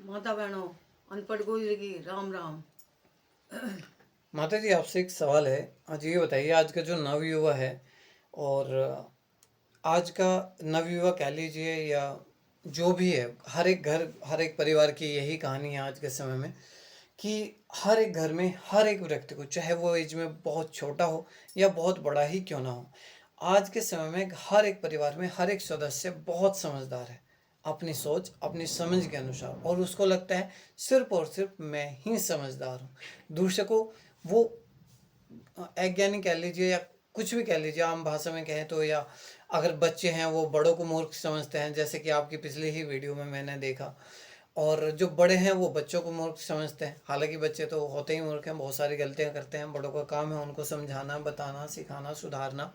माता बहनों, अनपढ़ गुजर की राम राम। माता जी, आपसे एक सवाल है। आज ये बताइए, आज का जो नवयुवा है और आज का नवयुवा कह लीजिए या जो भी है, हर एक घर हर एक परिवार की यही कहानी है आज के समय में कि हर एक घर में हर एक व्यक्ति को, चाहे वो एज में बहुत छोटा हो या बहुत बड़ा ही क्यों ना हो, आज के समय में हर एक परिवार में हर एक सदस्य बहुत समझदार है अपनी सोच अपनी समझ के अनुसार, और उसको लगता है सिर्फ और सिर्फ मैं ही समझदार हूँ। दूसरे को वो अज्ञानी कह लीजिए या कुछ भी कह लीजिए, आम भाषा में कहें तो, या अगर बच्चे हैं वो बड़ों को मूर्ख समझते हैं, जैसे कि आपकी पिछली ही वीडियो में मैंने देखा। और जो बड़े हैं वो बच्चों को मूर्ख समझते हैं, हालांकि बच्चे तो होते ही मूर्ख हैं, बहुत सारी गलतियां करते हैं। बड़ों का काम है उनको समझाना, बताना, सिखाना, सुधारना।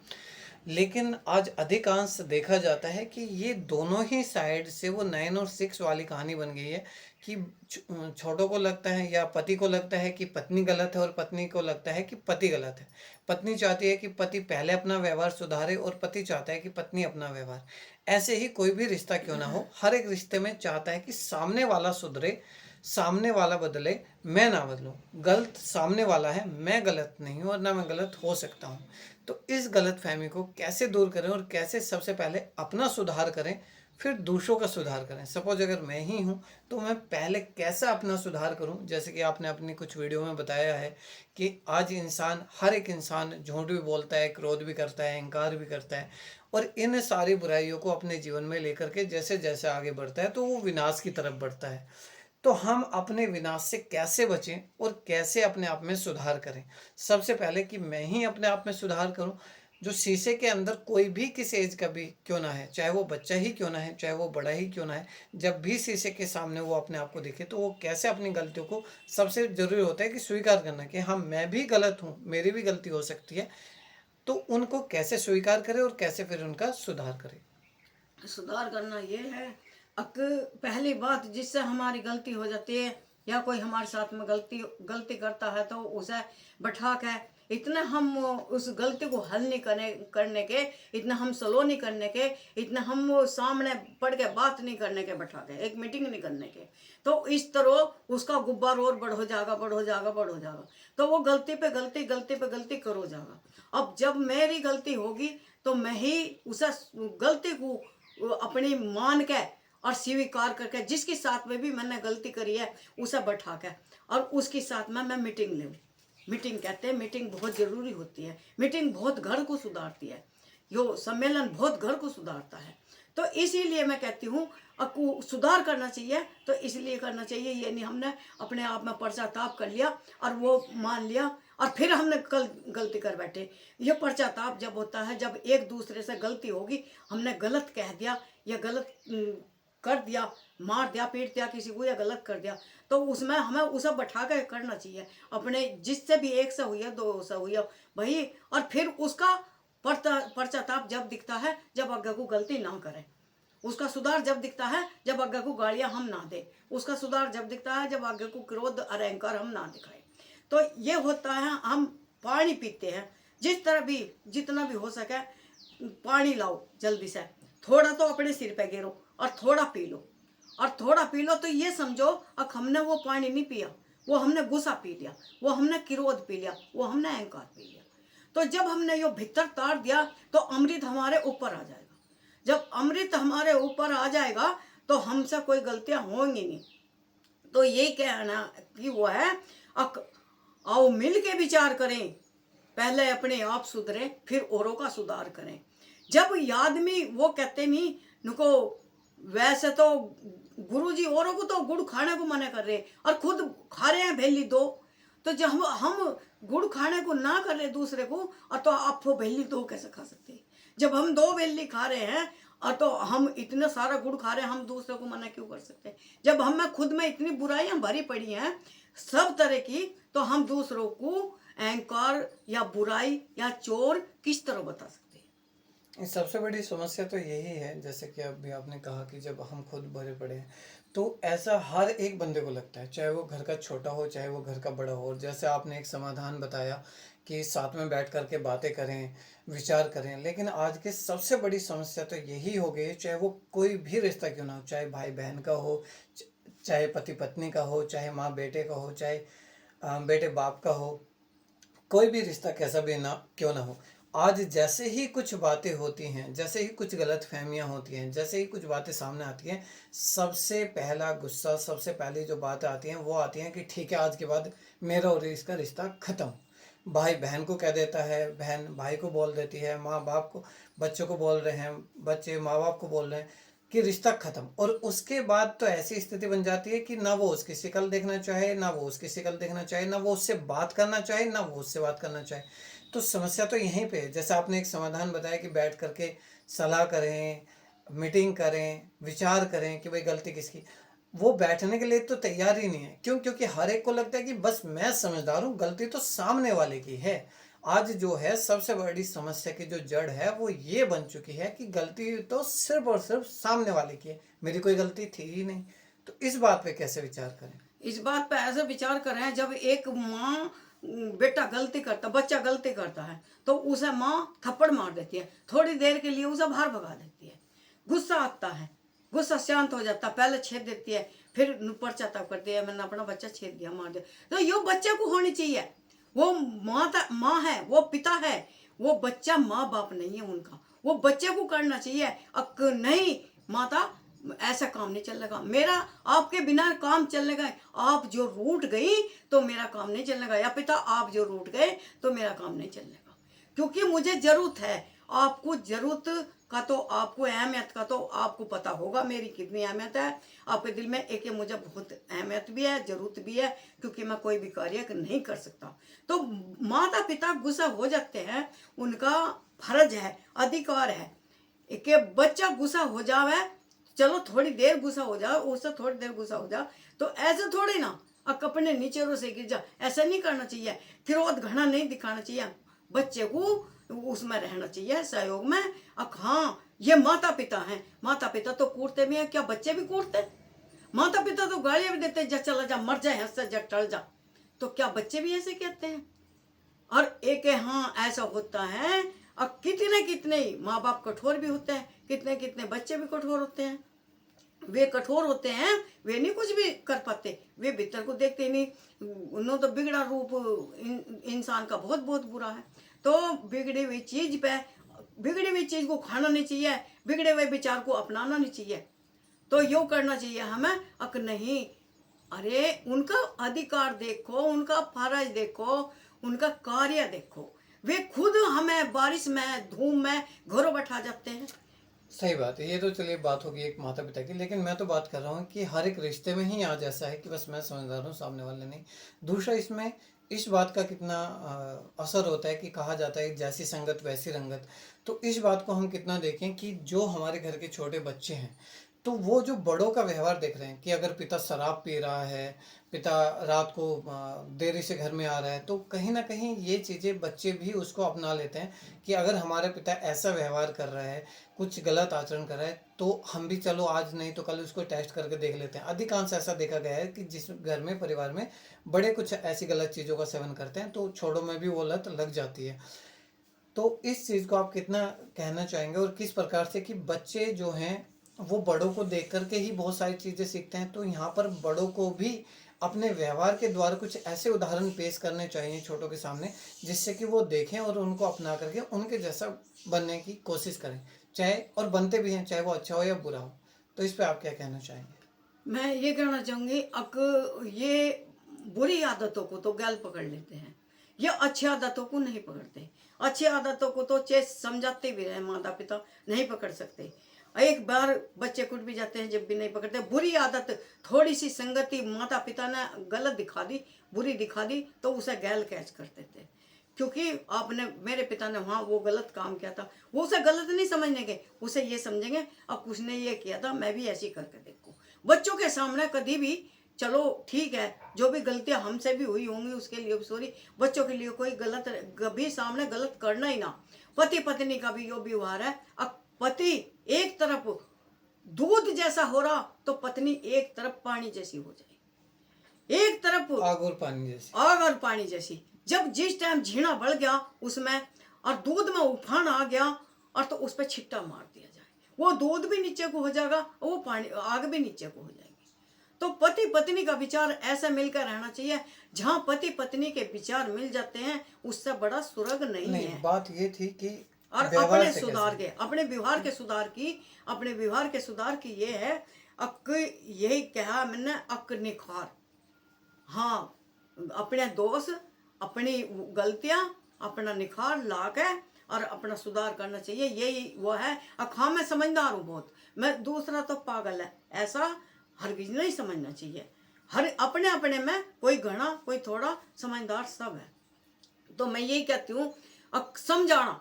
लेकिन आज अधिकांश देखा जाता है कि ये दोनों ही साइड से वो 9 और 6 वाली कहानी बन गई है कि छोटों को लगता है या पति को लगता है कि पत्नी गलत है और पत्नी को लगता है कि पति गलत है। पत्नी चाहती है कि पति पहले अपना व्यवहार सुधारे और पति चाहता है कि पत्नी अपना व्यवहार। ऐसे ही कोई भी रिश्ता क्यों ना हो, हर एक रिश्ते में चाहता है कि सामने वाला सुधरे, सामने वाला बदले, मैं ना बदलूं। गलत सामने वाला है, मैं गलत नहीं हूं और ना मैं गलत हो सकता हूं। तो इस गलत फहमी को कैसे दूर करें और कैसे सबसे पहले अपना सुधार करें, फिर दूसरों का सुधार करें। सपोज अगर मैं ही हूँ तो मैं पहले कैसा अपना सुधार करूँ, जैसे कि आपने अपनी कुछ वीडियो में बताया है कि आज इंसान, हर एक इंसान झूठ भी बोलता है, क्रोध भी करता है, अहंकार भी करता है, और इन सारी बुराइयों को अपने जीवन में लेकर के जैसे जैसे आगे बढ़ता है तो वो विनाश की तरफ बढ़ता है। तो हम अपने विनाश से कैसे बचें और कैसे अपने आप में सुधार करें? सबसे पहले कि मैं ही अपने आप में सुधार करूं। जो शीशे के अंदर कोई भी किस एज का भी क्यों ना है, चाहे वो बच्चा ही क्यों ना है, चाहे वो बड़ा ही क्यों ना है, जब भी शीशे के सामने वो अपने आप को देखे तो वो कैसे अपनी गलतियों को, सबसे जरूरी होता है कि स्वीकार करना कि हाँ मैं भी गलत हूँ, मेरी भी गलती हो सकती है। तो उनको कैसे स्वीकार करें और कैसे फिर उनका सुधार करें? सुधार करना ये है, अक पहली बात जिससे हमारी गलती हो जाती है या कोई हमारे साथ में गलती गलती करता है तो उसे बैठा के, इतना हम उस गलती को हल नहीं करने के, इतना हम सलो नहीं करने के, इतना हम वो सामने पढ़ के बात नहीं करने के, बैठा के एक मीटिंग नहीं करने के, तो इस तरह उसका गुब्बार और बढ़ हो जाएगा, बढ़ हो जाएगा, बढ़ हो जाएगा। तो वो गलती पे गलती, गलती पे गलती करो जाएगा। अब जब मेरी गलती होगी तो मैं ही उस गलती को अपनी मान के और स्वीकार करके, जिसके साथ में भी मैंने गलती करी है उसे बैठा के और उसके साथ में मैं मीटिंग लूँ। मीटिंग कहते हैं, मीटिंग बहुत जरूरी होती है, मीटिंग बहुत घर को सुधारती है, यो सम्मेलन बहुत घर को सुधारता है। तो इसीलिए मैं कहती हूँ आपको सुधार करना चाहिए, तो इसलिए करना चाहिए ये नहीं हमने अपने आप में पश्चाताप कर लिया और वो मान लिया और फिर हमने कल गलती कर बैठे। ये पश्चाताप जब होता है जब एक दूसरे से गलती होगी, हमने गलत कह दिया या गलत कर दिया, मार दिया, पीट दिया किसी को या गलत कर दिया, तो उसमें हमें उसे बैठा कर करना चाहिए अपने, जिससे भी एक से हुई है, दो से हुई है भाई, और फिर उसका पश्चाताप जब दिखता है जब आगे को गलती ना करें, उसका सुधार जब दिखता है जब आगे को गालियां हम ना दे, उसका सुधार जब दिखता है जब आगे को क्रोध और अहंकार हम ना दिखाए। तो ये होता है, हम पानी पीते हैं, जिस तरह भी जितना भी हो सके पानी लाओ जल्दी से, थोड़ा तो अपने सिर पे गिरो और थोड़ा पी लो, और थोड़ा पी लो तो ये समझो अब हमने वो पानी नहीं पिया, वो हमने गुस्सा पी लिया, वो हमने क्रोध पी लिया, वो हमने अहंकार पी लिया। तो जब हमने ये भीतर तार दिया तो अमृत हमारे ऊपर आ जाएगा। जब अमृत हमारे ऊपर आ जाएगा तो हमसे कोई गलतियां होंगी नहीं। तो ये कहना कि वो है, आओ मिल के विचार करें, पहले अपने आप सुधरे फिर औरों का सुधार करें। जब आदमी वो कहते नहीं नुको, वैसे तो गुरुजी औरों को तो गुड़ खाने को मना कर रहे और खुद खा रहे हैं भेली दो, तो जब हम गुड़ खाने को ना कर रहे दूसरे को, और तो आप वो भेली दो कैसे खा सकते हैं? जब हम दो भेली खा रहे हैं और तो हम इतना सारा गुड़ खा रहे हैं, हम दूसरे को मना क्यों कर सकते हैं? जब हमें खुद में इतनी बुराइयां भरी पड़ी हैं सब तरह की, तो हम दूसरों को अहंकार या बुराई या चोर किस तरह बता सकते हैं? सबसे बड़ी समस्या तो यही है, जैसे कि अभी आपने कहा कि जब हम खुद भरे पड़े हैं तो ऐसा हर एक बंदे को लगता है, चाहे वो घर का छोटा हो चाहे वो घर का बड़ा हो। और जैसे आपने एक समाधान बताया कि साथ में बैठ करके बातें करें, विचार करें, लेकिन आज की सबसे बड़ी समस्या तो यही हो गई है, चाहे वो कोई भी रिश्ता क्यों ना हो, चाहे भाई बहन का हो, चाहे पति पत्नी का हो, चाहे माँ बेटे का हो, चाहे बेटे बाप का हो, कोई भी रिश्ता कैसा भी ना क्यों ना हो, आज जैसे ही कुछ बातें होती हैं, जैसे ही कुछ गलत फहमियाँ होती हैं, जैसे ही कुछ बातें सामने आती हैं, सबसे पहला गुस्सा, सबसे पहली जो बातें आती हैं वो आती हैं कि ठीक है, आज के बाद मेरा और इसका रिश्ता ख़त्म। भाई बहन को कह देता है, बहन भाई को बोल देती है, माँ बाप को, बच्चों को बोल रहे हैं, बच्चे माँ बाप को बोल रहे हैं कि रिश्ता खत्म। और उसके बाद तो ऐसी स्थिति बन जाती है कि ना वो उसकी शक्ल देखना चाहे, ना वो उसकी शक्ल देखना चाहे, ना वो उससे बात करना चाहे, ना वो उससे बात करना चाहे। तो समस्या तो यहीं पे है। जैसे आपने एक समाधान बताया कि बैठ करके सलाह करें, मीटिंग करें, विचार करें कि भाई गलती किसकी, वो बैठने के लिए तो तैयार ही नहीं है। क्यों? क्योंकि हर एक को लगता है कि बस मैं समझदार हूँ, गलती तो सामने वाले की है। आज जो है सबसे बड़ी समस्या की जो जड़ है वो ये बन चुकी है कि गलती तो सिर्फ और सिर्फ सामने वाले की है, मेरी कोई गलती थी ही नहीं। तो इस बात पे कैसे विचार करें? इस बात पर ऐसे विचार करें, जब एक माँ बेटा गलती करता, बच्चा गलती करता है तो उसे माँ थप्पड़ मार देती है, थोड़ी देर के लिए उसे बाहर भगा देती है, गुस्सा आता है, गुस्सा शांत हो जाता है, पहले छेद देती है, फिर पर्चा तब करती है, मैंने अपना बच्चा छेद दिया, मार दिया। तो यो बच्चे को होनी चाहिए, वो माँ है, वो पिता है, वो बच्चा माँ बाप नहीं है उनका, वो बच्चे को करना चाहिए। अक नहीं माता, ऐसा काम नहीं चलेगा मेरा, आपके बिना काम चलेगा, आप जो रूठ गई तो मेरा काम नहीं चलेगा, या पिता आप जो रूठ गए तो मेरा काम नहीं चलेगा, क्योंकि मुझे जरूरत है। आपको जरूरत का तो, आपको अहमियत का तो आपको पता होगा मेरी कितनी अहमियत है आपके दिल में। एक ये मुझे बहुत अहमियत भी है, जरूरत भी है, क्योंकि मैं कोई भी कार्य नहीं कर सकता। तो माता पिता गुस्सा हो जाते हैं, उनका फर्ज है, अधिकार है कि बच्चा गुस्सा हो जावे, चलो थोड़ी देर गुस्सा हो जाओ, उससे थोड़ी देर गुस्सा हो जाओ, तो ऐसे थोड़ी ना अपने नीचे से गिर जा, ऐसा नहीं करना चाहिए, क्रोध घना नहीं दिखाना चाहिए, बच्चे को उसमें रहना चाहिए सहयोग में। अब हाँ, ये माता पिता हैं, माता पिता तो कूटते भी हैं, क्या बच्चे भी कूटते? माता पिता तो गालियां भी देते, जा चला जा, मर जाए, हंस जा, टल जा, तो क्या बच्चे भी ऐसे कहते हैं? और एक हाँ ऐसा होता है, और कितने कितने माँ बाप कठोर भी होते हैं, कितने कितने बच्चे भी कठोर होते हैं। वे कठोर होते हैं, वे नहीं कुछ भी कर पाते, वे भीतर को देखते नहीं, उन्होंने तो बिगड़ा रूप इंसान का बहुत बहुत बुरा है। तो बिगड़ी हुई चीज पे, बिगड़ी हुई चीज को खाना नहीं चाहिए, बिगड़े हुए विचार को अपनाना नहीं चाहिए। तो यो करना चाहिए हमें, अक नहीं, अरे उनका अधिकार देखो, उनका फर्ज देखो, उनका कार्य देखो, वे खुद हमें बारिश में धूम में घरों बैठा जाते हैं। सही बात है। ये तो चलिए बात होगी एक माता पिता की, लेकिन मैं तो बात कर रहा हूँ कि हर एक रिश्ते में ही आज ऐसा है कि बस मैं समझदार हूँ, सामने वाले नहीं। दूसरा, इसमें इस बात का कितना असर होता है कि कहा जाता है जैसी संगत वैसी रंगत। तो इस बात को हम कितना देखें कि जो हमारे घर के छोटे बच्चे हैं, तो वो जो बड़ों का व्यवहार देख रहे हैं कि अगर पिता शराब पी रहा है, पिता रात को देरी से घर में आ रहा है, तो कहीं ना कहीं ये चीज़ें बच्चे भी उसको अपना लेते हैं कि अगर हमारे पिता ऐसा व्यवहार कर रहा है, कुछ गलत आचरण कर रहा है, तो हम भी चलो आज नहीं तो कल उसको टेस्ट करके देख लेते हैं। अधिकांश ऐसा देखा गया है कि जिस घर में, परिवार में बड़े कुछ ऐसी गलत चीज़ों का सेवन करते हैं तो छोड़ों में भी वो लत लग जाती है। तो इस चीज़ को आप कितना कहना चाहेंगे, और किस प्रकार से कि बच्चे जो हैं वो बड़ों को देख करके ही बहुत सारी चीज़ें सीखते हैं, तो यहाँ पर बड़ों को भी अपने व्यवहार के द्वारा कुछ ऐसे उदाहरण पेश करने चाहिए छोटों के सामने, जिससे कि वो देखें और उनको अपना करके उनके जैसा बनने की कोशिश करें, चाहे और बनते भी हैं, चाहे वो अच्छा हो या बुरा हो। तो इस पर आप क्या कहना चाहेंगे? मैं ये कहना चाहूंगी, ये बुरी आदतों को तो गैल पकड़ लेते हैं, ये अच्छी आदतों को नहीं पकड़ते। अच्छी आदतों को तो चेस समझाते भी रहे माता पिता, नहीं पकड़ सकते। एक बार बच्चे कुट भी जाते हैं जब भी नहीं पकड़ते। बुरी आदत, थोड़ी सी संगति माता पिता ने गलत दिखा दी, बुरी दिखा दी, तो उसे गैल कैच करते थे, क्योंकि आपने, मेरे पिता ने वहाँ वो गलत काम किया था, वो उसे गलत नहीं समझेंगे, उसे ये समझेंगे अब उसने ये किया था, मैं भी ऐसी करके देखूँ। बच्चों के सामने कभी भी, चलो ठीक है, जो भी गलतियां हमसे भी हुई होंगी उसके लिए भी सॉरी, बच्चों के लिए कोई गलत कभी सामने गलत करना ही ना। पति पत्नी का भी यो व्यवहार है, अब पति एक तरफ दूध जैसा हो रहा तो पत्नी एक तरफ पानी जैसी हो जाए, एक तरफ आग और पानी जैसे। आग और पानी जैसी। जब जिस टाइम झीना बढ़ गया उसमें और दूध में उफान आ गया, और तो उस पर छिट्टा मार दिया जाए, वो दूध भी नीचे को हो जाएगा और वो पानी, आग भी नीचे को हो जाएगी। तो पति पत्नी का विचार ऐसा मिलकर रहना चाहिए, जहाँ पति पत्नी के विचार मिल जाते हैं उससे बड़ा स्वर्ग नहीं नहीं, है। बात ये थी कि और व्यवहार अपने से सुधार कैसे। के, अपने व्यवहार के सुधार की ये है, अक यही कहा मैंने, अक निखार। हाँ, अपने दोष, अपनी गलतियां, अपना निखार ला के और अपना सुधार करना चाहिए, यही वो है। अब हाँ, मैं समझदार हूँ बहुत, मैं दूसरा तो पागल है, ऐसा हरगिज नहीं समझना चाहिए। हर अपने अपने में कोई घना कोई थोड़ा, समझदार सब है। तो मैं यही कहती हूँ, समझाना,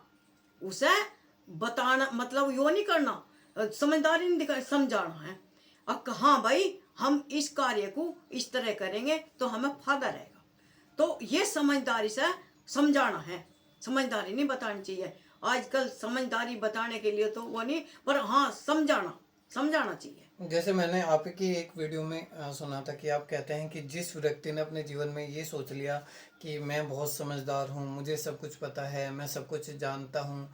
उसे बताना, मतलब यो नहीं करना, समझदारी नहीं दिखा, समझाना है। हाँ भाई, हम इस कार्य को इस तरह करेंगे तो हमें फायदा रहेगा, तो ये समझदारी से समझाना है, समझदारी नहीं बतानी चाहिए। आजकल समझदारी बताने के लिए तो वो नहीं, पर हाँ समझाना चाहिए। जैसे मैंने आपकी एक वीडियो में सुना था कि आप कहते हैं कि जिस व्यक्ति ने अपने जीवन में ये सोच लिया कि मैं बहुत समझदार हूँ, मुझे सब कुछ पता है, मैं सब कुछ जानता हूँ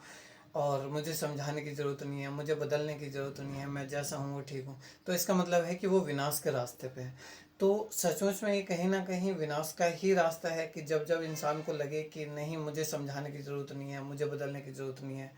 और मुझे समझाने की ज़रूरत नहीं है, मुझे बदलने की ज़रूरत नहीं है, मैं जैसा हूँ वो ठीक हूँ, तो इसका मतलब है कि वो विनाश के रास्ते पे है। तो सचमुच में ये कहीं ना कहीं विनाश का ही रास्ता है कि जब जब इंसान को लगे कि नहीं, मुझे समझाने की ज़रूरत नहीं है, मुझे बदलने की ज़रूरत नहीं है,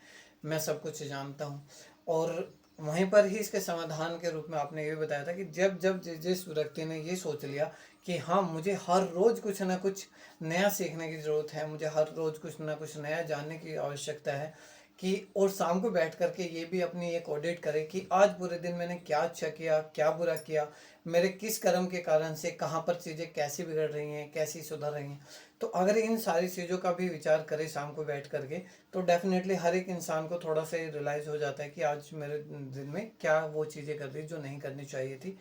मैं सब कुछ जानता हूँ। और वहीं पर ही इसके समाधान के रूप में आपने ये भी बताया था कि जब जब जिस व्यक्ति ने ये सोच लिया कि हाँ, मुझे हर रोज़ कुछ ना कुछ नया सीखने की ज़रूरत है, मुझे हर रोज़ कुछ ना कुछ नया जानने की आवश्यकता है, कि और शाम को बैठ करके ये भी अपनी एक ऑडिट करे कि आज पूरे दिन मैंने क्या अच्छा किया, क्या बुरा किया, मेरे किस कर्म के कारण से कहाँ पर चीज़ें कैसी बिगड़ रही हैं, कैसी सुधर रही हैं। तो अगर इन सारी चीज़ों का भी विचार करे शाम को बैठ करके, तो डेफिनेटली हर एक इंसान को थोड़ा सा रियलाइज़ हो जाता है कि आज मेरे दिन में क्या वो चीज़ें कर रही जो नहीं करनी चाहिए थी,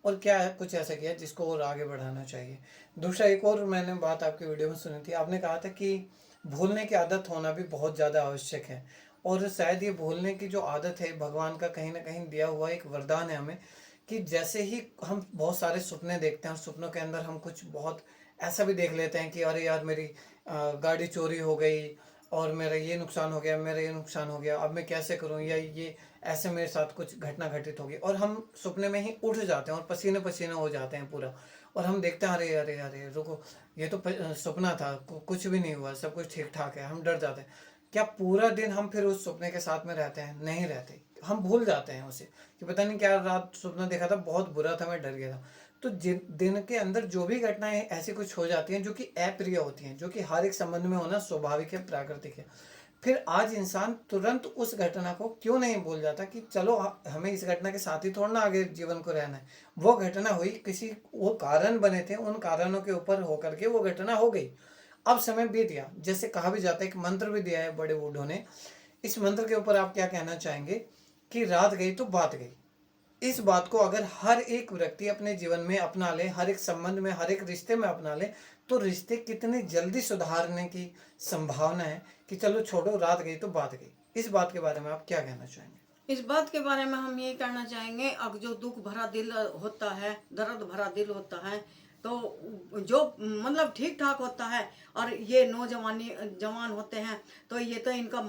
और क्या है कुछ ऐसा किया जिसको और आगे बढ़ाना चाहिए। दूसरा, एक और मैंने बात आपकी वीडियो में सुनी थी, आपने कहा था कि भूलने की आदत होना भी बहुत ज़्यादा आवश्यक है। और शायद ये भूलने की जो आदत है भगवान का कहीं ना कहीं दिया हुआ एक वरदान है हमें, कि जैसे ही हम बहुत सारे सपने देखते हैं और सपनों के अंदर हम कुछ बहुत ऐसा भी देख लेते हैं कि अरे यार, मेरी गाड़ी चोरी हो गई और मेरा ये नुकसान हो गया, मेरा ये नुकसान हो गया, अब मैं कैसे करूं, या ये ऐसे मेरे साथ कुछ घटना घटित होगी, और हम सपने में ही उठ जाते हैं और पसीने पसीने हो जाते हैं पूरा। और हम देखते हैं अरे अरे अरे रुको, ये तो सपना था, कुछ भी नहीं हुआ, सब कुछ ठीक ठाक है, हम डर जाते हैं। क्या पूरा दिन हम फिर उस सपने के साथ में रहते हैं? नहीं रहते, हम भूल जाते हैं उसे, कि पता नहीं क्या रात सपना देखा था, बहुत बुरा था, मैं डर गया था। तो दिन के अंदर जो भी घटनाएं ऐसी कुछ हो जाती हैं जो कि अप्रिय होती हैं, जो कि हर एक संबंध में होना स्वाभाविक है, प्राकृतिक है, फिर आज इंसान तुरंत उस घटना को क्यों नहीं भूल जाता कि चलो हमें इस घटना के साथ ही थोड़ा ना आगे जीवन को रहना है। वो घटना हुई, किसी वो कारण बने थे, उन कारणों के ऊपर होकर के वो घटना हो गई, अब समय बीत गया। जैसे कहा भी जाता है, एक मंत्र भी दिया है बड़े बूढ़ों ने, इस मंत्र के ऊपर आप क्या कहना चाहेंगे कि रात गई तो बात गई। इस बात को अगर हर एक व्यक्ति अपने जीवन में अपना ले, हर एक संबंध में, हर एक रिश्ते में अपना ले, तो रिश्ते कितनी जल्दी सुधारने की संभावना है कि चलो छोड़ो, रात गई तो बात गई। इस बात के बारे में आप क्या कहना चाहेंगे? इस बात के बारे में हम यही कहना चाहेंगे, अब जो दुख भरा दिल होता है, दर्द भरा दिल होता है, तो जो मतलब ठीक ठाक होता है, और ये जवान होते हैं, तो ये तो इनका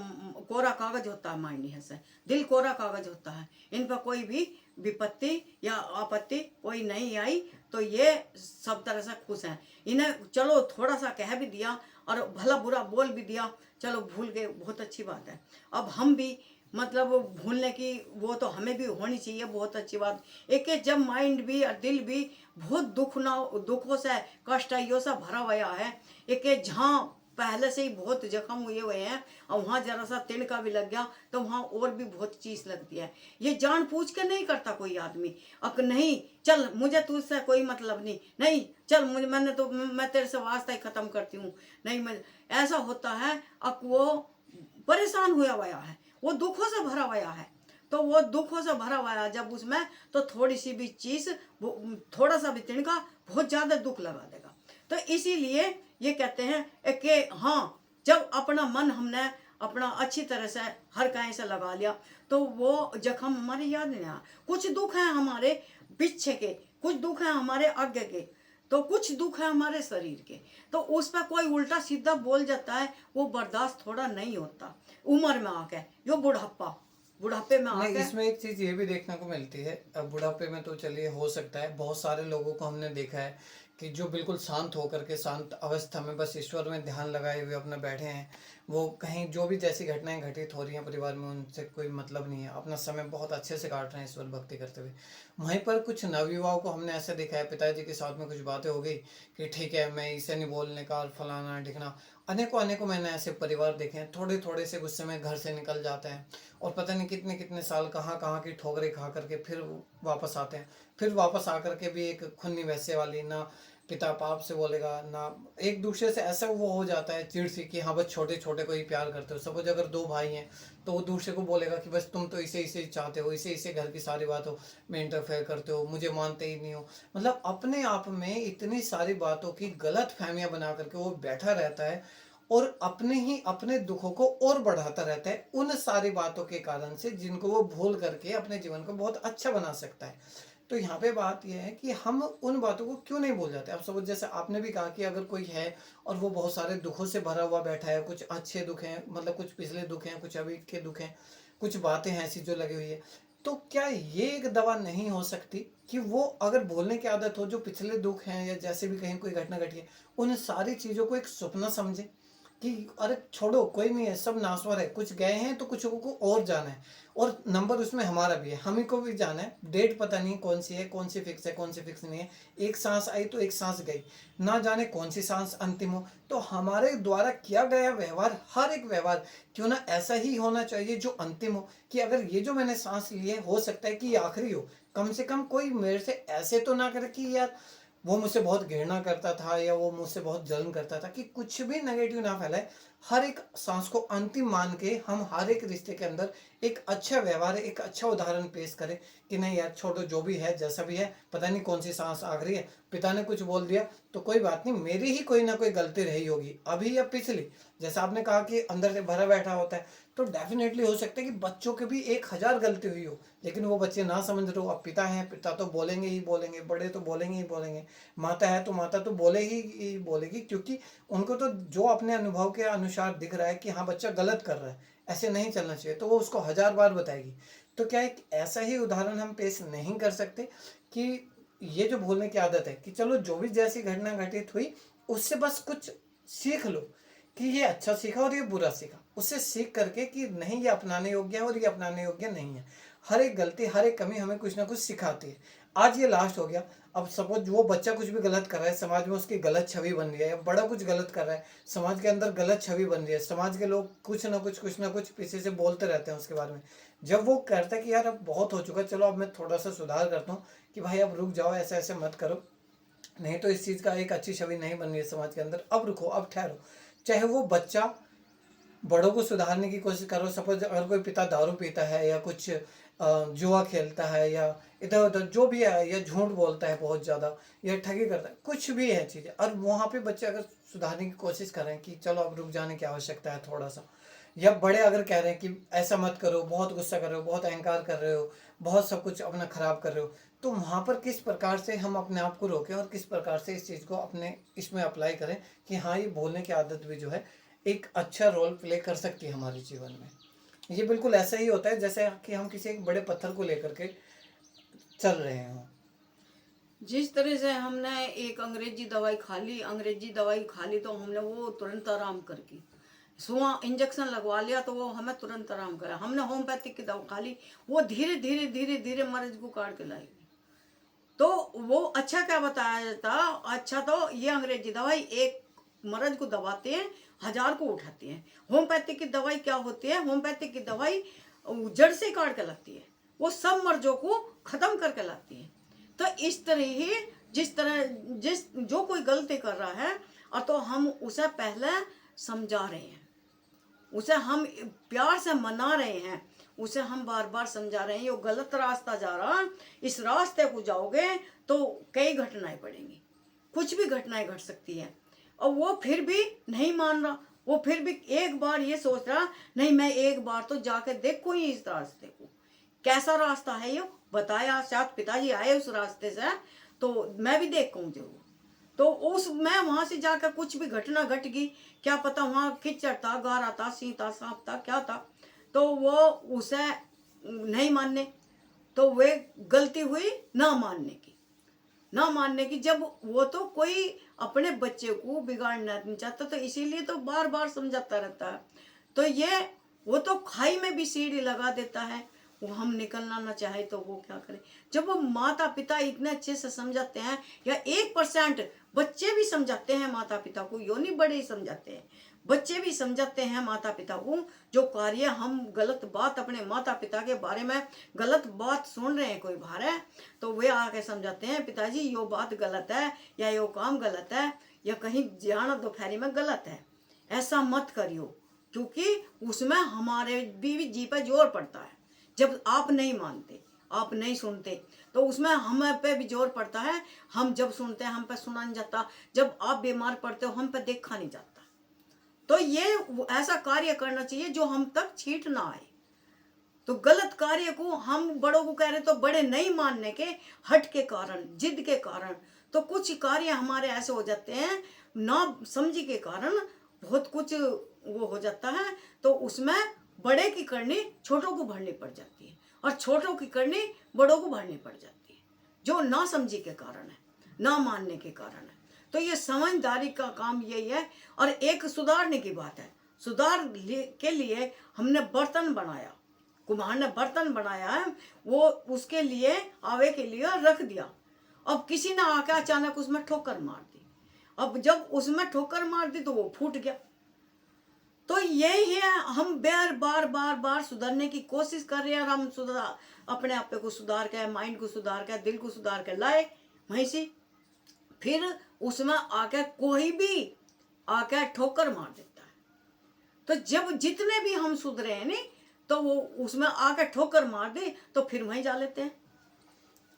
कोरा कागज होता है, माइंड है से दिल कोरा कागज होता है, इन पर कोई भी विपत्ति या आपत्ति कोई नहीं आई, तो ये सब तरह से खुश हैं। इन्हें चलो थोड़ा सा कह भी दिया और भला बुरा बोल भी दिया, चलो भूल गए, बहुत अच्छी बात है। अब हम भी मतलब भूलने की वो तो हमें भी होनी चाहिए, बहुत अच्छी बात। एक जब माइंड भी और दिल भी बहुत दुखों से, कष्टों से भरा हुआ है, एक जहाँ पहले से ही बहुत जख्म हुए हुए हैं और वहाँ जरा सा तिनका भी लग गया तो वहाँ और भी बहुत चीज लगती है। ये जान पूछ के नहीं करता कोई आदमी, अब नहीं चल मुझे तुझसे कोई मतलब नहीं, नहीं चल मुझे मैं तेरे से वास्ता ही खत्म करती हूँ, नहीं मैं, ऐसा होता है। अब वो परेशान हुआ है, वो दुखों से भरा हुआ है, तो वो दुखों से भरा हुआ है जब उसमें, तो थोड़ी सी भी चीज, थोड़ा सा भी तिनका बहुत ज्यादा दुख लगा देगा। तो इसीलिए ये कहते हैं कि हाँ, जब अपना मन हमने अपना अच्छी तरह से हर कहीं से लगा लिया, तो वो जख्म हमारे याद नहीं आया। कुछ दुख है हमारे पीछे के, कुछ दुख है हमारे आगे के, तो कुछ दुख है हमारे शरीर के, तो उस पर कोई उल्टा सीधा बोल जाता है, वो बर्दाश्त थोड़ा नहीं होता। उम्र में आके जो बुढ़ापा, बुढ़ापे में नहीं, आके। इसमें एक चीज ये भी देखने को मिलती है। अब बुढ़ापे में तो चलिए हो सकता है, बहुत सारे लोगों को हमने देखा है कि जो बिल्कुल शांत होकर के शांत अवस्था में बस ईश्वर में ध्यान लगाए हुए अपना बैठे हैं, वो कहीं जो भी जैसी घटनाएं घटित हो रही हैं परिवार में उनसे कोई मतलब नहीं है, अपना समय बहुत अच्छे से काट रहे हैं ईश्वर भक्ति करते हुए। वहीं पर कुछ नवयुवाओं को हमने ऐसे देखा है, पिताजी के साथ में कुछ बातें हो गई कि ठीक है मैं इसे नहीं बोलने का, और फलाना ढिकना, अनेकों अनेकों मैंने ऐसे परिवार देखे हैं, थोड़े थोड़े से गुस्से में घर से निकल जाते हैं और पता नहीं कितने कितने साल कहाँ कहाँ की ठोकरें खा करके फिर वापस आते हैं। फिर वापस आकर के भी एक खूनी वैसे वाली, ना पिता बाप से बोलेगा, ना एक दूसरे से, ऐसा वो हो जाता है चिड़ सी कि हाँ बस छोटे छोटे को ही प्यार करते हो। सपोज अगर दो भाई हैं तो वो दूसरे को बोलेगा कि बस तुम तो इसे इसे चाहते हो, इसे इसे घर की सारी बातों में इंटरफेयर करते हो, मुझे मानते ही नहीं हो। मतलब अपने आप में इतनी सारी बातों की गलत फहमियां बना करके वो बैठा रहता है और अपने ही अपने दुखों को और बढ़ाता रहता है उन सारी बातों के कारण से, जिनको वो भूल करके अपने जीवन को बहुत अच्छा बना सकता है। तो यहाँ पे बात यह है कि हम उन बातों को क्यों नहीं भूल जाते। अब सपोज जैसे आपने भी कहा कि अगर कोई है और वो बहुत सारे दुखों से भरा हुआ बैठा है, कुछ अच्छे दुख हैं, मतलब कुछ पिछले दुख हैं, कुछ अभी के दुख हैं, कुछ बातें हैं ऐसी जो लगी हुई है, तो क्या ये एक दवा नहीं हो सकती कि वो अगर बोलने की आदत हो, जो पिछले दुख हैं या जैसे भी कहीं कोई घटना घटी है, उन सारी चीज़ों को एक सपना समझे कि अरे छोड़ो, कोई नहीं है, सब नासवर है, कुछ गए हैं तो कुछ को और जाना है, और नंबर उसमें हमारा भी है, हम ही को भी जाना है। डेट पता नहीं कौन सी है, कौन सी फिक्स है, कौन सी फिक्स नहीं है, एक सांस आई तो एक सांस गई, ना जाने कौन सी सांस अंतिम हो। तो हमारे द्वारा किया गया व्यवहार, हर एक व्यवहार क्यों ना ऐसा ही होना चाहिए जो अंतिम हो, कि अगर ये जो मैंने सांस ली है हो सकता है कि ये आखिरी हो, कम से कम कोई मेरे से ऐसे तो ना करे कि यार वो मुझसे बहुत घृणा करता था या वो मुझसे बहुत जलन करता था, कि कुछ भी नेगेटिव ना फैलाए। हर एक सांस को अंतिम मान के हम हर एक रिश्ते के अंदर एक अच्छा व्यवहार, एक अच्छा उदाहरण पेश करें कि नहीं यार छोड़ो, जो भी है जैसा भी है, पता नहीं कौन सी सांस आखिरी है, पिता ने कुछ बोल दिया तो कोई बात नहीं, मेरी ही कोई ना कोई गलती रही होगी अभी या पिछली। जैसा आपने कहा कि अंदर से भरा बैठा होता है, तो डेफिनेटली हो सकता है कि बच्चों के भी 1000 गलती हुई हो, लेकिन वो बच्चे ना समझ रहे हो। अब पिता हैं, पिता तो बोलेंगे ही बोलेंगे, बड़े तो बोलेंगे ही बोलेंगे, माता है तो माता तो बोलेगी ही बोलेगी, क्योंकि उनको तो जो अपने अनुभव के अनुसार दिख रहा है कि हाँ बच्चा गलत कर रहा है, ऐसे नहीं चलना चाहिए, तो वो उसको 1000 बार बताएगी। तो क्या एक ऐसा ही उदाहरण हम पेश नहीं कर सकते कि ये जो भूलने की आदत है, कि चलो जो भी जैसी घटना घटित हुई उससे बस कुछ सीख लो, कि ये अच्छा सीखा और ये बुरा सीखा, उससे सीख करके कि नहीं ये अपनाने योग्य है और ये अपनाने योग्य नहीं है। हर एक गलती, हर एक कमी हमें कुछ ना कुछ सिखाती है। आज ये लास्ट हो गया, अब सपोज वो बच्चा कुछ भी गलत कर रहा है, समाज में उसकी गलत छवि बन रही है, या बड़ा कुछ गलत कर रहा है, समाज के अंदर गलत छवि बन रही है, समाज के लोग कुछ ना कुछ पीछे से बोलते रहते हैं उसके बारे में। जब वो कहता है कि यार अब बहुत हो चुका, चलो अब मैं थोड़ा सा सुधार करता हूँ, कि भाई अब रुक जाओ, ऐसे ऐसे मत करो, नहीं तो इस चीज़ का एक अच्छी छवि नहीं बन रही है समाज के अंदर, अब रुको, अब ठहरो। चाहे वो बच्चा बड़ों को सुधारने की कोशिश करो। सपोज अगर कोई पिता दारू पीता है या कुछ जुआ खेलता है या इधर उधर जो भी है, या झूठ बोलता है बहुत ज़्यादा, या ठगी करता है, कुछ भी है चीज़ें, और वहाँ पे बच्चे अगर सुधारने की कोशिश करें कि चलो अब रुक जाने की आवश्यकता है थोड़ा सा, या बड़े अगर कह रहे हैं कि ऐसा मत करो, बहुत गुस्सा कर रहे हो, बहुत अहंकार कर रहे हो, बहुत सब कुछ अपना खराब कर रहे हो, तो वहाँ पर किस प्रकार से हम अपने आप को रोकें और किस प्रकार से इस चीज़ को अपने इसमें अप्लाई करें कि हाँ ये बोलने की आदत भी जो है एक अच्छा रोल प्ले कर सकती है हमारे जीवन में। ये बिल्कुल ऐसा ही होता है जैसे कि हम किसी एक बड़े पत्थर को लेकर के चल रहे हों। जिस तरह से हमने एक अंग्रेजी दवाई खा ली तो हमने वो तुरंत आराम करके सुआ इंजेक्शन लगवा लिया तो वो हमें तुरंत आराम करा। हमने होम्योपैथिक की दवा खा ली, वो धीरे धीरे धीरे धीरे मरीज को काट के लाएगी। तो वो अच्छा क्या बताया जाता, अच्छा तो ये अंग्रेजी दवाई एक मर्ज को दबाते हैं, 1000 को उठाती है। होम्योपैथिक की दवाई क्या होती है, होम्योपैथिक की दवाई जड़ से काट के लाती है, वो सब मर्जों को खत्म करके लाती है। तो इस तरह ही जिस जो कोई गलती कर रहा है और तो हम उसे पहले समझा रहे हैं, उसे हम प्यार से मना रहे हैं, उसे हम बार बार समझा रहे हैं ये गलत रास्ता जा रहा, इस रास्ते को जाओगे तो कई घटनाएं पड़ेंगी, कुछ भी घटनाएं घट सकती है। और वो फिर भी नहीं मान रहा, वो फिर भी एक बार ये सोच रहा नहीं मैं एक बार तो जाके देखूं ही इस रास्ते को, कैसा रास्ता है ये बताया, शायद पिताजी आए उस रास्ते से तो मैं भी देखूं जरूर। तो उस मैं वहां से जाकर कुछ भी घटना घट गई, क्या पता वहां कीचड़ था, गारा था, सी था, सांप था, क्या था, तो वो उसे नहीं मानने, तो वे गलती हुई ना मानने की। जब वो तो कोई अपने बच्चे को बिगाड़ना नहीं चाहता, तो इसीलिए तो बार बार समझाता रहता है। तो ये वो तो खाई में भी सीढ़ी लगा देता है, वो हम निकलना ना चाहे तो वो क्या करे। जब वो माता पिता इतने अच्छे से समझाते हैं, या 1% बच्चे भी समझाते हैं माता पिता को, यो नहीं बड़े ही समझाते हैं, बच्चे भी समझाते हैं माता पिता को। जो कार्य हम गलत बात अपने माता पिता के बारे में गलत बात सुन रहे हैं कोई बाहर है, तो वे आके समझाते हैं, पिताजी यो बात गलत है, या यो काम गलत है, या कहीं जाना दोपहरी में गलत है, ऐसा मत करियो, क्योंकि उसमें हमारे भी जी पे जोर पड़ता है। जब आप नहीं मानते, आप नहीं सुनते, तो उसमें हम पे भी जोर पड़ता है। हम जब सुनते हैं हम पे सुना नहीं जाता, जब आप बीमार पड़ते हो हम पे देखा नहीं जाता। तो ये ऐसा कार्य करना चाहिए जो हम तक छीट ना आए। तो गलत कार्य को हम बड़ों को कह रहे तो बड़े नहीं मानने के हट के कारण, जिद के कारण, तो कुछ कार्य हमारे ऐसे हो जाते हैं ना समझी के कारण, बहुत कुछ वो हो जाता है। तो उसमें बड़े की करनी छोटों को भरनी पड़ जाती है, और छोटों की करनी बड़ों को भरनी पड़ जाती है, जो ना समझी के कारण है, ना मानने के कारण है। तो ये समझदारी का काम यही है। और एक सुधारने की बात है, के लिए हमने बर्तन बनाया, कुम्हार ने बर्तन बनाया है, वो उसके लिए आवे के लिए रख दिया। अब किसी ने आकर अचानक उसमें ठोकर मार दी। अब जब उसमें ठोकर मार दी तो वो फूट गया। तो यही है, हम बार बार सुधरने की कोशिश कर रहे हैं, और हम अपने आप को सुधार के, माइंड को सुधार के, दिल को सुधार के लाए वहीं, फिर उसमें आके कोई भी आके ठोकर मार देता है। तो जब जितने भी हम सुधरे हैं नहीं, तो वो उसमें आके ठोकर मार दे तो फिर वहीं जा लेते हैं।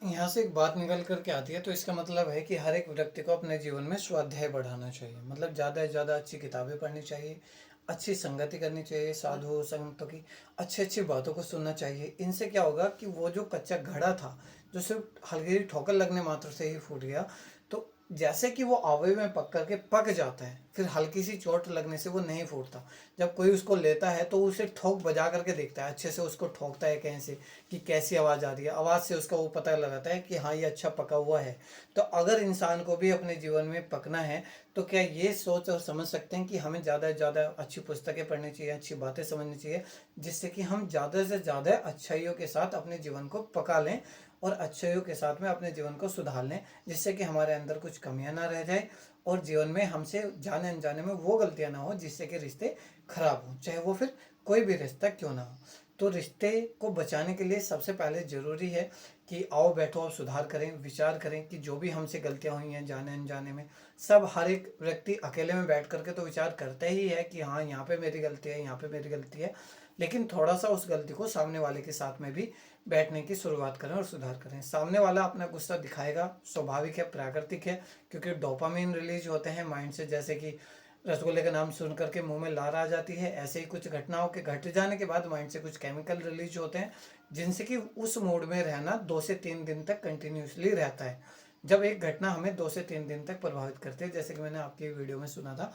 यहाँ से एक बात निकल करके आती है, तो इसका मतलब है कि हर एक व्यक्ति को अपने जीवन में स्वाध्याय बढ़ाना चाहिए। मतलब ज़्यादा से ज़्यादा अच्छी किताबें पढ़नी चाहिए, अच्छी संगति करनी चाहिए, साधु संतों की अच्छी अच्छी बातों को सुनना चाहिए। इनसे क्या होगा कि वो जो कच्चा घड़ा था, जो सिर्फ हल्की ठोकर लगने मात्र से ही फूट गया, तो जैसे कि वो आवे में पक करके पक जाता है, फिर हल्की सी चोट लगने से वो नहीं फूटता। जब कोई उसको लेता है तो उसे ठोक बजा करके देखता है, अच्छे से उसको ठोकता है कहीं से कि कैसी आवाज़ आ रही है, आवाज़ से उसका वो पता लगाता है कि हाँ ये अच्छा पका हुआ है। तो अगर इंसान को भी अपने जीवन में पकना है, तो क्या ये सोच और समझ सकते हैं कि हमें ज़्यादा से ज़्यादा अच्छी पुस्तकें पढ़नी चाहिए, अच्छी बातें समझनी चाहिए, जिससे कि हम ज़्यादा से ज़्यादा अच्छाइयों के साथ अपने जीवन को पका लें, और अच्छाइयों के साथ में अपने जीवन को सुधार लें, जिससे कि हमारे अंदर कुछ कमियां ना रह जाए, और जीवन में हमसे जाने अनजाने में वो गलतियां ना हो जिससे कि रिश्ते खराब हों, चाहे वो फिर कोई भी रिश्ता क्यों ना हो। तो रिश्ते को बचाने के लिए सबसे पहले ज़रूरी है कि आओ बैठो और सुधार करें, विचार करें कि जो भी हमसे गलतियां हुई हैं जाने अनजाने में, सब हर एक व्यक्ति अकेले में बैठ करके तो विचार करता ही है कि हाँ यहाँ पे मेरी गलती है, यहाँ पे मेरी गलती है, लेकिन थोड़ा सा उस गलती को सामने वाले के साथ में भी बैठने की शुरुआत करें और सुधार करें। सामने वाला अपना गुस्सा दिखाएगा, स्वाभाविक है, प्राकृतिक है, क्योंकि डोपामिन रिलीज होते हैं माइंड से। जैसे कि रसगुल्ले का नाम सुन करके मुंह में लार आ जाती है, ऐसे ही कुछ घटनाओं के घट जाने के बाद माइंड से कुछ केमिकल रिलीज होते हैं, जिनसे कि उस मूड में रहना 2 से 3 दिन तक कंटिन्यूसली रहता है। जब एक घटना हमें 2 से 3 दिन तक प्रभावित करती है, जैसे कि मैंने आपकी वीडियो में सुना था,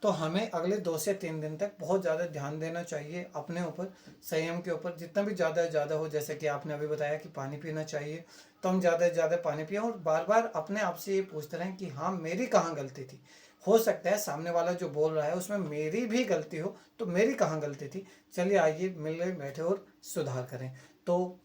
तो हमें अगले 2 से 3 दिन तक बहुत ज़्यादा ध्यान देना चाहिए अपने ऊपर, संयम के ऊपर, जितना भी ज़्यादा हो। जैसे कि आपने अभी बताया कि पानी पीना चाहिए, तो हम ज़्यादा से ज़्यादा पानी पिए, और बार बार अपने आप से ये पूछते रहें कि हाँ मेरी कहाँ गलती थी। हो सकता है सामने वाला जो बोल रहा है उसमें मेरी भी गलती हो, तो मेरी कहाँ गलती थी, चलिए आइए मिल बैठे और सुधार करें। तो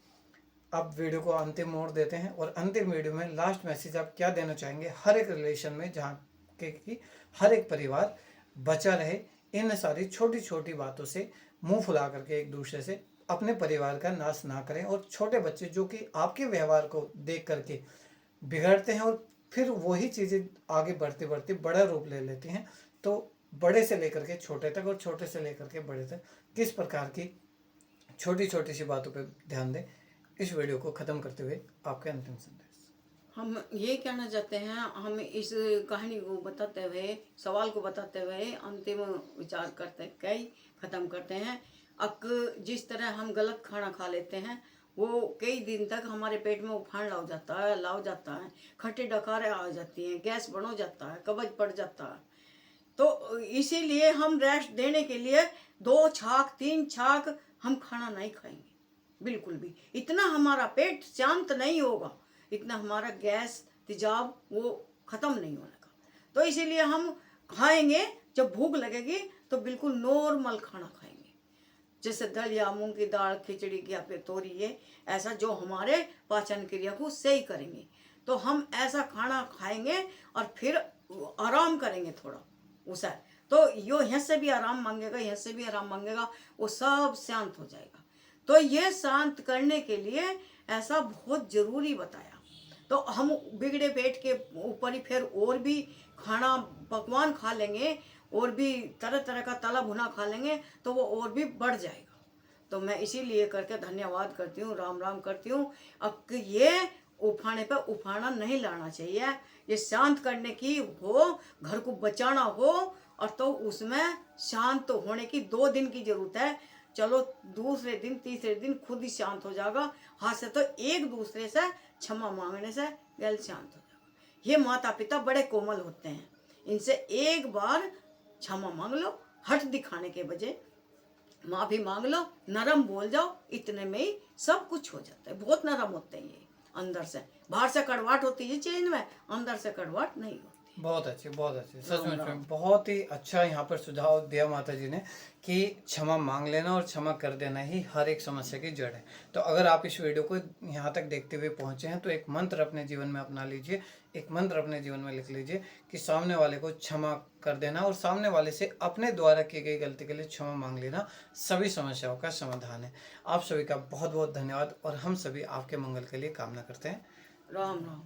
अब वीडियो को अंतिम मोड़ देते हैं, और अंतिम वीडियो में लास्ट मैसेज आप क्या देना चाहेंगे हर एक रिलेशन में, जहाँ के कि हर एक परिवार बचा रहे इन सारी छोटी छोटी बातों से, मुंह फुला करके एक दूसरे से अपने परिवार का नाश ना करें। और छोटे बच्चे जो कि आपके व्यवहार को देख करके बिगड़ते हैं, और फिर वही चीज़ें आगे बढ़ते बढ़ते बड़ा रूप ले लेती हैं, तो बड़े से लेकर के छोटे तक और छोटे से लेकर के बड़े तक किस प्रकार की छोटी छोटी सी बातों पर ध्यान दें, इस वीडियो को ख़त्म करते हुए आपके अंतिम संदेश। हम ये कहना चाहते हैं, हम इस कहानी को बताते हुए, सवाल को बताते हुए अंतिम विचार करते कई ख़त्म करते हैं। जिस तरह हम गलत खाना खा लेते हैं, वो कई दिन तक हमारे पेट में उफान लाव जाता है, खट्टे डकारें आ जाती हैं, गैस बन हो जाता है, कब्ज पड़ जाता है। तो इसीलिए हम रेस्ट देने के लिए 2 छाक 3 छाक हम खाना नहीं खाएंगे, बिल्कुल भी। इतना हमारा पेट शांत नहीं होगा, इतना हमारा गैस तेजाब वो खत्म नहीं होने का। तो इसीलिए हम खाएंगे, जब भूख लगेगी तो बिल्कुल नॉर्मल खाना खाएंगे, जैसे दलिया, मूंग की दाल, खिचड़ी या फिर तोरी, ये ऐसा जो हमारे पाचन क्रिया को सही करेंगे। तो हम ऐसा खाना खाएंगे और फिर आराम करेंगे थोड़ा उसे। तो यो यहाँ से भी आराम मांगेगा, यहाँ से भी आराम मांगेगा, वो सब शांत हो जाएगा। तो ये शांत करने के लिए ऐसा बहुत जरूरी बताया। तो हम बिगड़े पेट के ऊपर ही फिर और भी खाना पकवान खा लेंगे, और भी तरह तरह का तला भुना खा लेंगे, तो वो और भी बढ़ जाएगा। तो मैं इसीलिए करके धन्यवाद करती हूँ, राम राम करती हूँ। अब ये उफाने पे उफाना नहीं लाना चाहिए, ये शांत करने की हो, घर को बचाना हो, और तो उसमें शांत होने की 2 दिन की जरूरत है। चलो दूसरे दिन तीसरे दिन खुद ही शांत हो जाएगा। हाथ से तो एक दूसरे से क्षमा मांगने से गल शांत हो जाएगा। ये माता पिता बड़े कोमल होते हैं, इनसे एक बार क्षमा मांग लो, हट दिखाने के बजाय माफी मांग लो, नरम बोल जाओ, इतने में ही सब कुछ हो जाता है। बहुत नरम होते हैं ये अंदर से, बाहर से कड़वाहट होती है चेंज में, अंदर से कड़वाहट नहीं होती। बहुत अच्छे, बहुत अच्छे, सच में बहुत ही अच्छा यहाँ पर सुझाव दिया माता जी ने कि क्षमा मांग लेना और क्षमा कर देना ही हर एक समस्या की जड़ है। तो अगर आप इस वीडियो को यहाँ तक देखते हुए पहुँचे हैं तो एक मंत्र अपने जीवन में अपना लीजिए, एक मंत्र अपने जीवन में लिख लीजिए कि सामने वाले को क्षमा कर देना और सामने वाले से अपने द्वारा की गई गलती के लिए क्षमा मांग लेना सभी समस्याओं का समाधान है। आप सभी का बहुत बहुत धन्यवाद और हम सभी आपके मंगल के लिए कामना करते हैं। राम राम।